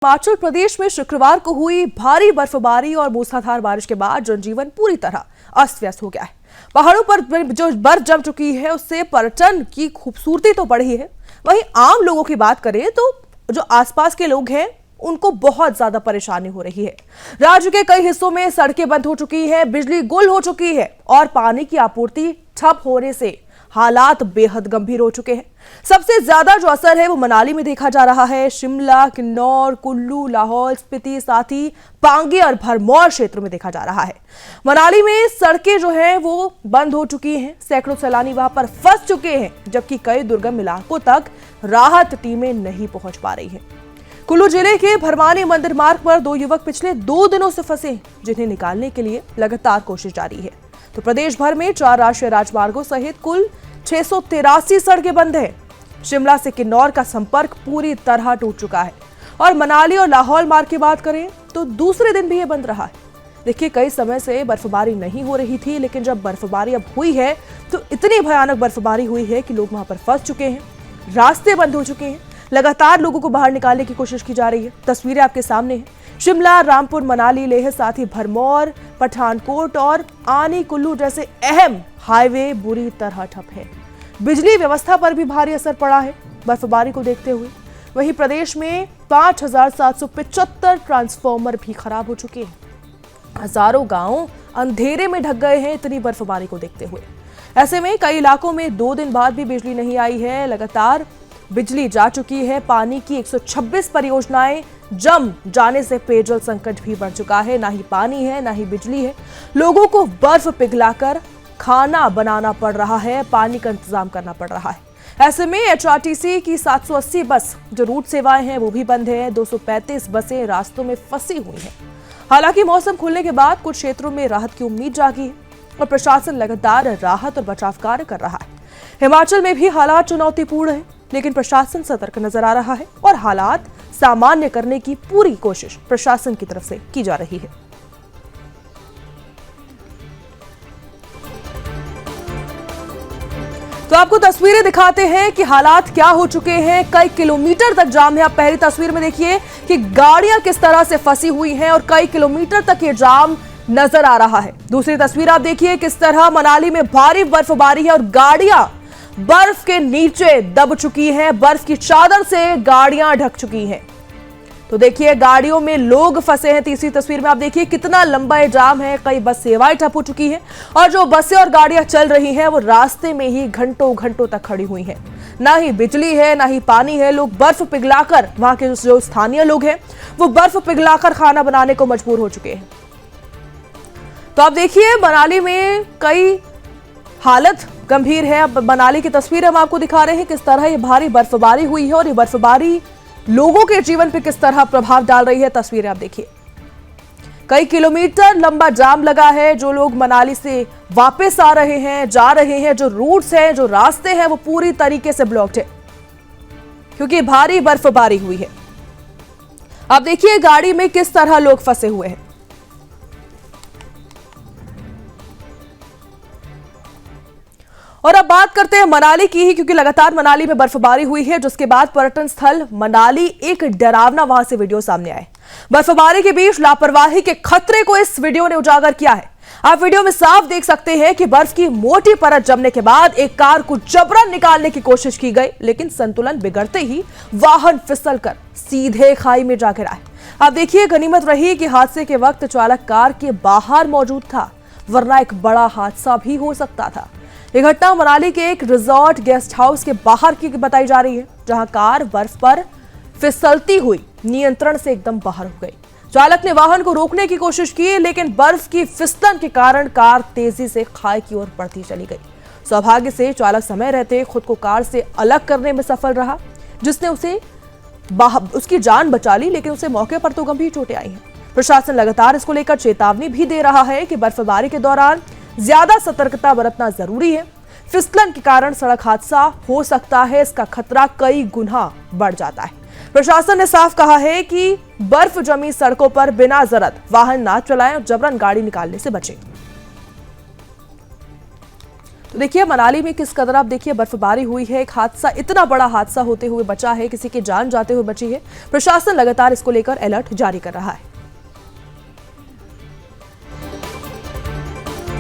हिमाचल प्रदेश में शुक्रवार को हुई भारी बर्फबारी और मूसलाधार बारिश के बाद जनजीवन पूरी तरह अस्त व्यस्त हो गया है। पहाड़ों पर जो बर्फ जम चुकी है उससे पर्यटन की खूबसूरती तो बढ़ी है, वहीं आम लोगों की बात करें तो जो आसपास के लोग हैं उनको बहुत ज्यादा परेशानी हो रही है। राज्य के कई हिस्सों में सड़कें बंद हो चुकी है, बिजली गुल हो चुकी है और पानी की आपूर्ति ठप होने से हालात बेहद गंभीर हो चुके हैं। सबसे ज्यादा जो असर है वो मनाली में देखा जा रहा है। शिमला, किन्नौर, कुल्लू, लाहौल स्पीति, साथ ही पांगी और भरमौर क्षेत्र में देखा जा रहा है। मनाली में सड़कें जो है वो बंद हो चुकी हैं, सैकड़ों सैलानी वहां पर फंस चुके हैं, जबकि कई दुर्गम इलाकों तक राहत टीमें नहीं पहुंच पा रही है। कुल्लू जिले के भरमानी मंदिर मार्ग पर 2 युवक पिछले 2 दिनों से फंसे, जिन्हें निकालने के लिए लगातार कोशिश जारी है। तो प्रदेश भर में 4 राष्ट्रीय राजमार्गों सहित कुल 683 सड़कें बंद है। शिमला से किन्नौर का संपर्क पूरी तरह टूट चुका है और मनाली और लाहौल मार्ग की बात करें तो दूसरे दिन भी ये बंद रहा है। देखिए, कई समय से बर्फबारी नहीं हो रही थी, लेकिन जब बर्फबारी अब हुई है तो इतनी भयानक बर्फबारी हुई है कि लोग वहां पर फंस चुके हैं, रास्ते बंद हो चुके हैं। लगातार लोगों को बाहर निकालने की कोशिश की जा रही है। तस्वीरें आपके सामने हैं। शिमला, रामपुर, मनाली, लेह, साथ ही भरमौर, पठानकोट और आनी कुल्लू जैसे अहम हाईवे बुरी तरह ठप है। बिजली व्यवस्था पर भी भारी असर पड़ा है बर्फबारी को देखते हुए। वहीं प्रदेश में 5775 ट्रांसफार्मर भी खराब हो चुके हैं। हजारों गांव अंधेरे में ढक गए हैं इतनी बर्फबारी को देखते हुए। ऐसे में कई इलाकों में 2 दिन बाद भी बिजली नहीं आई है। लगातार बिजली जा चुकी है। पानी की 126 परियोजनाएं जम जाने से पेयजल संकट भी बढ़ चुका है। ना ही पानी है, ना ही बिजली है। लोगों को बर्फ पिघलाकर खाना बनाना पड़ रहा है, पानी का इंतजाम करना पड़ रहा है। ऐसे में एचआरटीसी की 780 बस जो रूट सेवाएं हैं वो भी बंद है। 235 बसें रास्तों में फंसी हुई हैं। हालांकि मौसम खुलने के बाद कुछ क्षेत्रों में राहत की उम्मीद जागी है और प्रशासन लगातार राहत और बचाव कार्य कर रहा है। हिमाचल में भी हालात चुनौतीपूर्ण है, लेकिन प्रशासन सतर्क नजर आ रहा है और हालात सामान्य करने की पूरी कोशिश प्रशासन की तरफ से की जा रही है। तो आपको तस्वीरें दिखाते हैं कि हालात क्या हो चुके हैं। कई किलोमीटर तक जाम है। आप पहली तस्वीर में देखिए कि गाड़ियां किस तरह से फंसी हुई हैं और कई किलोमीटर तक ये जाम नजर आ रहा है। दूसरी तस्वीर आप देखिए किस तरह मनाली में भारी बर्फबारी है और गाड़ियां बर्फ के नीचे दब चुकी हैं। बर्फ की चादर से गाड़ियां ढक चुकी हैं। तो देखिए गाड़ियों में लोग फंसे हैं। तीसरी तस्वीर में आप देखिए कितना लंबा ये जाम है। कई बस सेवाएं ठप हो चुकी हैं और जो बसें और गाड़ियां चल रही हैं वो रास्ते में ही घंटों घंटों तक खड़ी हुई हैं। ना ही बिजली है, ना ही पानी है। लोग बर्फ पिघलाकर, वहां के जो स्थानीय लोग हैं वो बर्फ पिघलाकर खाना बनाने को मजबूर हो चुके हैं। तो आप देखिए मनाली में कई हालत गंभीर है। अब मनाली की तस्वीर हम आपको दिखा रहे हैं किस तरह ये भारी बर्फबारी हुई है और ये बर्फबारी लोगों के जीवन पे किस तरह प्रभाव डाल रही है। तस्वीरें आप देखिए, कई किलोमीटर लंबा जाम लगा है। जो लोग मनाली से वापस आ रहे हैं, जा रहे हैं, जो रूट्स हैं, जो रास्ते हैं वो पूरी तरीके से ब्लॉक्ड है क्योंकि भारी बर्फबारी हुई है। आप देखिए गाड़ी में किस तरह लोग फंसे हुए हैं। और अब बात करते हैं मनाली की ही, क्योंकि लगातार मनाली में बर्फबारी हुई है, जिसके बाद पर्यटन स्थल मनाली एक डरावना वहां से वीडियो सामने आए। बर्फबारी के बीच लापरवाही के खतरे को इस वीडियो ने उजागर किया है। आप वीडियो में साफ देख सकते हैं कि बर्फ की मोटी परत जमने के बाद एक कार को जबरन निकालने की कोशिश की गई, लेकिन संतुलन बिगड़ते ही वाहन फिसलकर सीधे खाई में जा गिरा है। आप देखिए, गनीमत रही कि हादसे के वक्त चालक कार के बाहर मौजूद था, वरना एक बड़ा हादसा भी हो सकता था। यह घटना मनाली के एक रिजॉर्ट गेस्ट हाउस के बाहर की बताई जा रही है, जहां कार बर्फ पर फिसलती हुई नियंत्रण से एकदम बाहर हो गई। चालक ने वाहन को रोकने की कोशिश की, लेकिन बर्फ की फिसलन के कारण कार तेजी से खाई की ओर बढ़ती चली गई। सौभाग्य से चालक समय रहते खुद को कार से अलग करने में सफल रहा, जिसने उसकी जान बचा ली, लेकिन उसे मौके पर तो गंभीर चोटें आई हैं। प्रशासन लगातार इसको लेकर चेतावनी भी दे रहा है कि बर्फबारी के दौरान ज्यादा सतर्कता बरतना जरूरी है। फिसलन के कारण सड़क हादसा हो सकता है, इसका खतरा कई गुना बढ़ जाता है। प्रशासन ने साफ कहा है कि बर्फ जमी सड़कों पर बिना जरूरत वाहन ना चलाएं और जबरन गाड़ी निकालने से बचें। तो देखिए मनाली में किस कदर आप देखिए बर्फबारी हुई है। एक हादसा, इतना बड़ा हादसा होते हुए बचा है, किसी की जान जाते हुए बची है। प्रशासन लगातार इसको लेकर अलर्ट जारी कर रहा है।